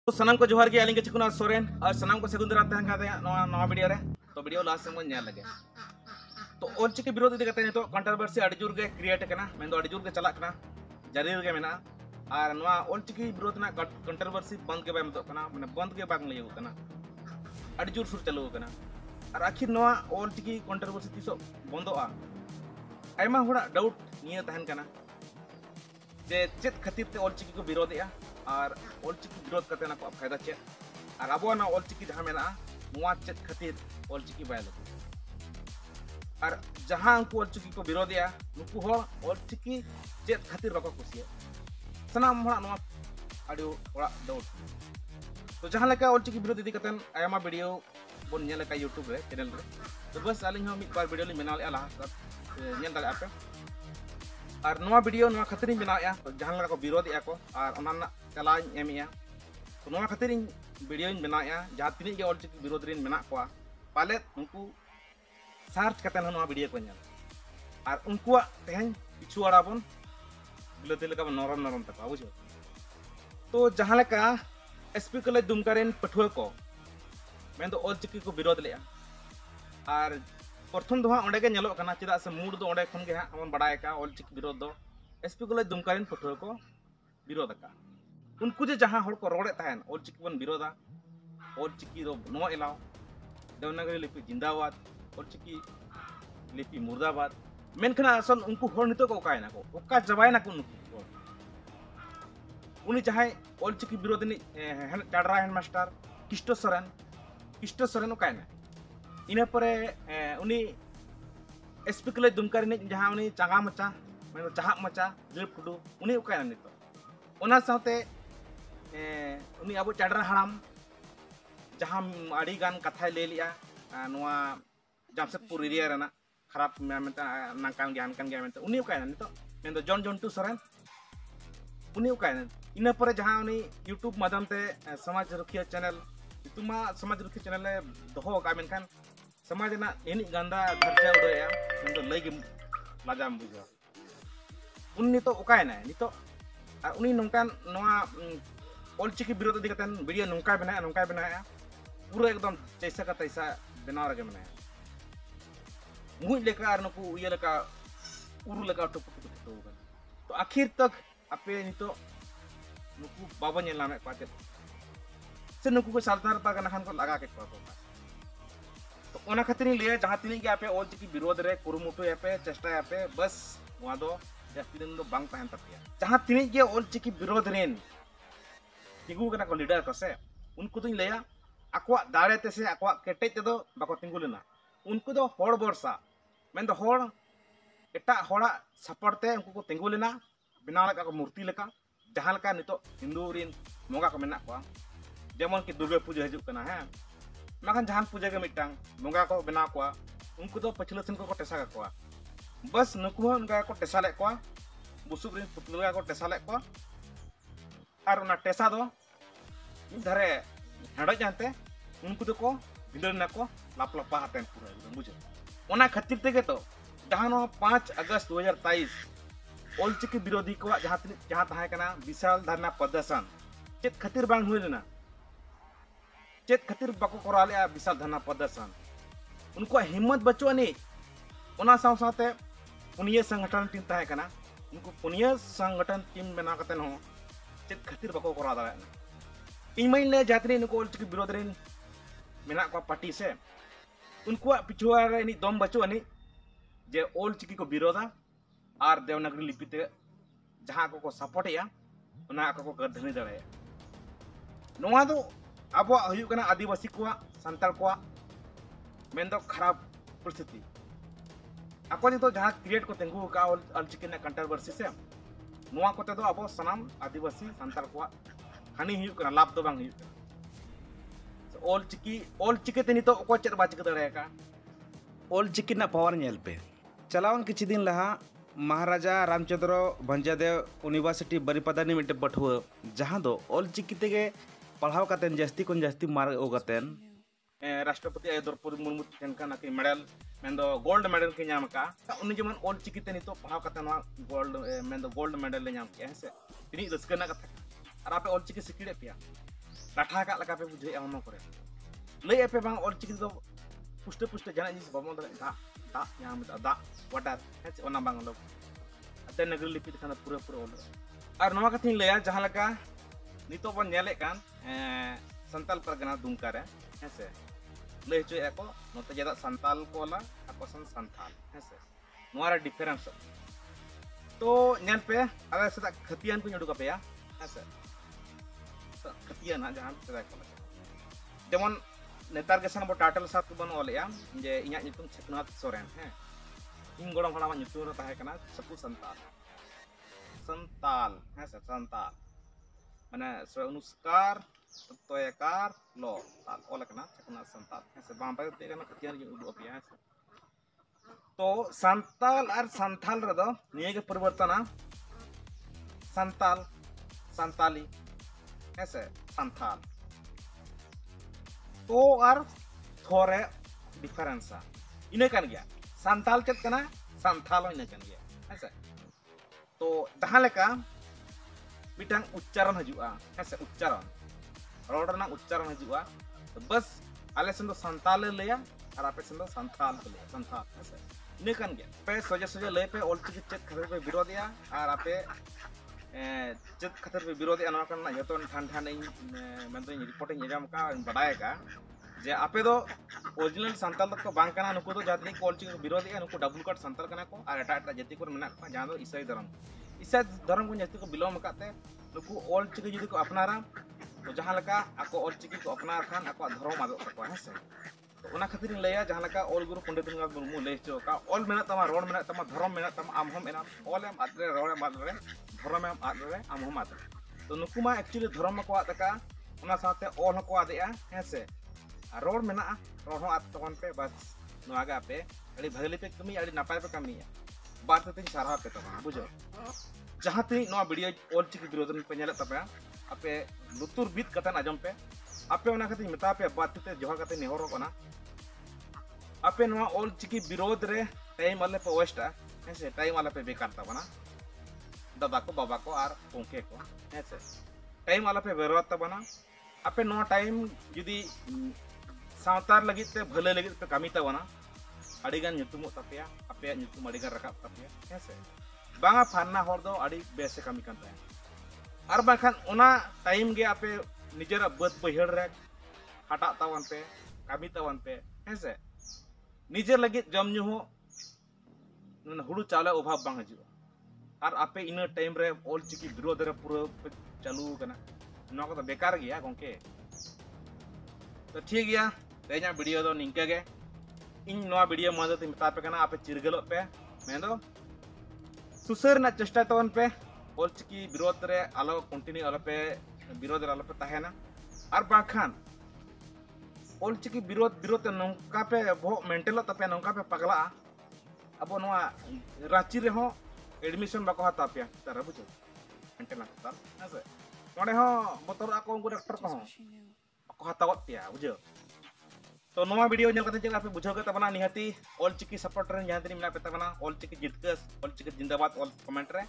तो सनम को जोहार के आलिंग के चिकुना सोरेन और सनम को सेगुन दरा तहन खाते नवा वीडियो रे तो वीडियो लास्ट से मन लगे तो ऑलचिकी विरोध इदी कते नितो कंट्रोवर्सी अड़ी जोर के क्रिएट कना मेन दो अड़ी जोर के चला कना जारी रे मेना और नवा ऑलचिकी विरोध ना कंट्रोवर्सी बंद के बाय कना माने बंद के बाग लइयो कना अड़ी जोर सुर चालू कना और आखिर नवा ऑलचिकी कंट्रोवर्सी तिसो बंदोआ आयमा होड़ा डाउट निया तहन कना जे चेत खातिर ते ऑलचिकी को विरोधया और ऑलचिकी विरोध करते ना को फायदा चे और अब ना ऑलचिकी जहाँ मेना नुआ चेत खातिर ऑलचिकी बाय लगो और जहाँ उनको ऑलचिकी को विरोधया नुकु हो ऑलचिकी चेत खातिर बाको कुसिया सनाम होड़ा नुआ आडियो होड़ा डाउट तो जहाँ लेका ऑलचिकी विरोध इदी कतन आयमा वीडियो बोन नेल का यूट्यूब रे चैनल रे तो बस आलिंग हम एक बार वीडियो li मेना ले लाहा नेल दाले आपे और नवा वीडियो नवा खातिर बनाया तो जहाँ लगा को विरोध या को और ओना चला एमिया तो नवा खातिर वीडियो बनाया जहाँ तीन के ऑलचिकी विरोध रिन मेना को पाले उनको सर्च करते नवा वीडियो को नेल और उनको तेहन पिछु आड़ा बन बिलते लगा नरम नरम तक बुझो तो जहाँ लगा एसपी कॉलेज दुमका रेन पठुआ को मैं तो ऑलचिकी को विरोध लिया और प्रथम दो हाँ के नेलो कना चेदा से मूड दो ओंडे खन के हाँ हमन बड़ाय का ऑलचिकी विरोध दो एसपी कॉलेज दुमका रेन पठुआ को विरोध का उनको जे जहाँ हड़ को रोड़े तहन ऑलचिकी बन विरोधा ऑलचिकी दो नो एलाव देवनागरी लिपि जिंदाबाद ऑलचिकी लिपि मुर्दाबाद मेनखना असल उनको हड़ नितो को ओकायना को ओका जबायना को उनको उनी चाहे ऑलचिकी विरोध नि टाडरा हैंड मास्टर किस्टो सोरेन ओकायना इन परे उनी एसपी कॉलेज दुमका रे जहाँ उनी चांगा मचा मैं चाहा मचा दिलीप टुडू उनी ओकायना नितो ओना साथे उनी अब चाडरा हड़ाम जहाँ अड़ी गान कथा ले लिया नवा जामशेदपुर एरिया रेना खराब नाकान गया मेंते उनी ओकायना नितो मेन जॉन जॉन्टू सोरेन उनी ओकायना इन परे जहाँ उनी यूट्यूब माध्यम ते समाज रुखिया चैनल तुमा समाज रुखिया चैनल दोहो का मेनखान समाज ना एनी गंदा खर्चा उड़ाया मेन तो लई गे लाजाम बुझा उन नितो ओकायना नितो और उनी नोंकान नवा ऑलचिकी विरोध इदी कतन वीडियो नोंका बनाया पूरा एकदम जैसा का तैसा बनाव रगे बनाया मुई लेका और नुकु ये लेका उरु लेका टुक तो आखिर तक आपे नितो नुकु बाबा नेल नामे पाते से नुकु को सालतार पा खान को लगा के को तो ओना खातिर लिया जहाँ तीन के आपे ऑलचिकी विरोध रे कुरुमुटु यापे चेष्टा यापे बस वहाँ दो जास्ती दिन दो बांग तहन तपिया जहाँ तीन के ऑलचिकी विरोध रेन तिंगु कना को लीडर को से उनको तो लिया आकवा दाड़े ते से आकवा केटे ते दो बाको तिंगु लेना उनको दो होड़ बरसा मेन दो होड़ एटा होड़ा सपोर्ट ते उनको को तिंगु लेना बिना लगा को मूर्ति लेका जहाँ लका नितो हिंदू रिन मोगा को मेना को जेमन की दुर्गा पूजा हजू कना है माखन जहान पूजा के मिटांग मोगा को बना को उनको तो पछले सन को टेसा को बस नुकु उनका को टेसा ले को बुसुब रिन पुतलगा को टेसा ले को और ना टेसा दो धरे हेडो जानते उनको तो को भिंदर ना को लाप लापा हातेन पूरा एकदम बुझे ओना खातिर तेगे तो जहां 5 अगस्त 2023 ऑलचिकी विरोधी को जहां तहां कना विशाल धरना प्रदर्शन चेत खातिर बांग हुई लेना चेत खातिर बाको करा ले विशाल धरना प्रदर्शन उनको हिम्मत बचुआ नहीं ओना साव साथे पुनिया संगठन टीम तहां कना उनको पुनिया संगठन टीम बना कतन हो चेत खातिर बाको करा दाड़ा इमैन ले जातरी नुको ऑलचिकी विरोध रेन मेना को पार्टी से उनको पिछुआ रे नि दम बचुआ नहीं जे ऑलचिकी को विरोधा और देवनागरी लिपि ते जहाँ को सपोर्ट या उना को गर्धनी दड़े नोआ दो अब हुयु कना आदिवासी को संताल को मेन दो खराब परिस्थिति आको तो जहाँ क्रिएट को तेंगु का ऑलचिकी ना कंट्रोवर्सी से नोआ कोते दो अब सनाम आदिवासी संताल को हानि हुयु कना लाभ दो बांग हुयु कना ऑलचिकी ते नितो को चेत बाचिक दड़े का ऑलचिकी ना पावर नेल पे चलावन किछि दिन लहा महाराजा रामचंद्र भंजादेव यूनिवर्सिटी बरिपदानी मिट्टे पठुआ जहाँ दो ऑलचिकी तेगे पढ़ाव कातेन जास्ती कोन जास्ती मार्क ओगतेन राष्ट्रपति द्रौपदी मुर्मू ठेनका नाकी मेडल मेन गोल्ड मेडल के नाम का उन जेमन ऑलचिकी ते नितो पढ़ाव काते गोल्ड मेन गोल्ड मेडल ले नाम के है से तिनी रस्का ना कथा और आपे ऑलचिकी सिकिड़े पिया लाठा का लगा पे बुझे हम करे लय पे बांग ऑल चिकी दो पुष्ट पुष्ट जाना जिस बाबा दे दा दा यहाँ में दा वाटर है ओना बांग लोग अते नगर लिपि खाना पूरा पूरा ऑल और नवा कथिन लया जहां लगा नितो बन नेले कान संताल परगना दुमका रे हेसे लय चो एको नोते जदा संताल कोला ako संताल हेसे नोरा डिफरेंस तो नेल पे अरे सदा खतियान को उडुक पे या हेसे खतियान ना जहां सदा को जेमन नेतार के सन बो टाटल साथ बन ओलेया जे इया नितुम छकनाथ सोरेन है इन गोड़म हला नितुम रो ताहे कना सकु संताल है संताल माने अनुस्कार तोयकार लो ताल ओल कना छकनाथ संताल है बाम पे ते कना खतियान जो उडो पे है तो संताल और संथाल रे दो निये के परिवर्तन संताल संताली ऐसे संथाल तो और थोड़े डिफरेंस इने कन गया संताल चेत कना संथाल इने कन गया ऐसे तो जहां लेका मिटांग उच्चारण हजुआ ऐसे उच्चारण रोड ना उच्चारण हजुआ तो बस आले सेन दो संताल लेया और आपे सेन दो संथाल लेया संथाल ऐसे इने कन गया पे सोजे सोजे ले पे ऑल चिकी चेत खातिर पे विरोधिया और आपे चेत खातिर पे विरोधिया नवा कन जतो ठान ठान इन मेनतो रिपोर्ट इन का बडाय का जे आपे दो ओरिजिनल संताल को बांग कना नुको तो जातनी को ऑल चिकी विरोधिया नुको डबल कट संताल कना को और एटा एटा जाति को मेना को जहां दो ईसाई धर्म को जाति को बिलोम काते नुको ऑल चिकी जदि को अपनारा तो जहां लका आको ऑल चिकी को अपनार खान आको धर्म आदो को हेसे तो ओना खातिर लया जहां लका ऑल गुरु पंडित रघुनाथ मुर्मू ले चो का ऑल मेना तमा रोड मेना तमा धर्म मेना तमा आम हम मेना ऑल एम आदरे रोड एम आदरे धर्म एम आदरे आम हम आदरे तो नुकु मा एक्चुअली धर्म को आदका ओना साथे ऑल को आदेया हेसे रोड मेना रोड हो आत तवन पे बस नोआगा पे अड़ी भगली पे कमी अड़ी नापाय पे कमी बात ते सारा पे तमा बुझो जहां ती नो वीडियो ऑल चिकी विरोध पे नेला तपया आपे लुतुर बीत कतन आजम पे आपे ओना खातिर मेता पे बात ते जोहा कते नेहरो कना आपे नवा ऑल चिकी विरोध रे टाइम वाले पे वेस्ट ऐसे टाइम वाला पे बेकार तबना दादा को बाबा को और पोंके को ऐसे टाइम वाला पे बेरवत तबना आपे नो टाइम जुदी सावतार लगी ते भले लगी पे कमी तबना अड़ीगान nyutumo tapya आपे nyutum अड़ीगान रकाब tapya ऐसे बांगा फान्ना हर दो अड़ी बेसे कमी करता है और बाखान ओना टाइम गे आपे निजरा बद बहिड़ रे हटा तवन पे कमी तवन पे ऐसे निजे लगी जम न्यू हो हुड़ू चावले अभाव बांग हजु और आपे इन टाइम रे ऑल चिकी विरोध रे पूरा चालू कना नो को तो बेकार गया गोंके तो ठीक गया तेजा वीडियो दो निंका गे इन नवा वीडियो मदद ते मता पे कना आपे चिरगलो पे मैं दो सुसर ना चेष्टा तवन पे ऑल चिकी विरोध रे आलो कंटिन्यू आलो पे विरोध रे आलो पे ताहेना और बाखान ऑल चिकी विरोध नौका पे भो मेंटेलो तपे नौका पे पगला अब नवा रांची रे हो एडमिशन बाको हाता पे तारा बुझो मेंटेल हाता हेसे नोडे हो बोतर आको उनको डॉक्टर को को हातावत पिया बुझो तो नवा वीडियो नेल कते पे बुझो के तबना निहाती ऑल चिकी सपोर्टर रे जहां तनी मिला पे तबना ऑल चिकी जितकस ऑल चिकी जिंदाबाद ऑल कमेंट रे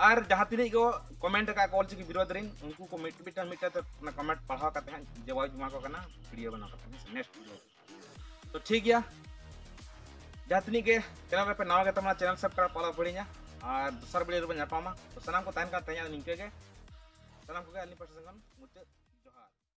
और जहां तनी को कमेंट का ऑल चिकी विरोध रे उनको को मिटा तो ना कमेंट पढ़ा करते हैं जवाब जुमा को करना वीडियो बना करते हैं नेक्स्ट वीडियो तो ठीक गया जहां तनी के चैनल पे नवा के तबना चैनल सब्सक्राइब पाला पड़िया और दूसरा वीडियो रे बन पामा तो सलाम को तान का तया निके के सलाम को अली पर्सन मुझे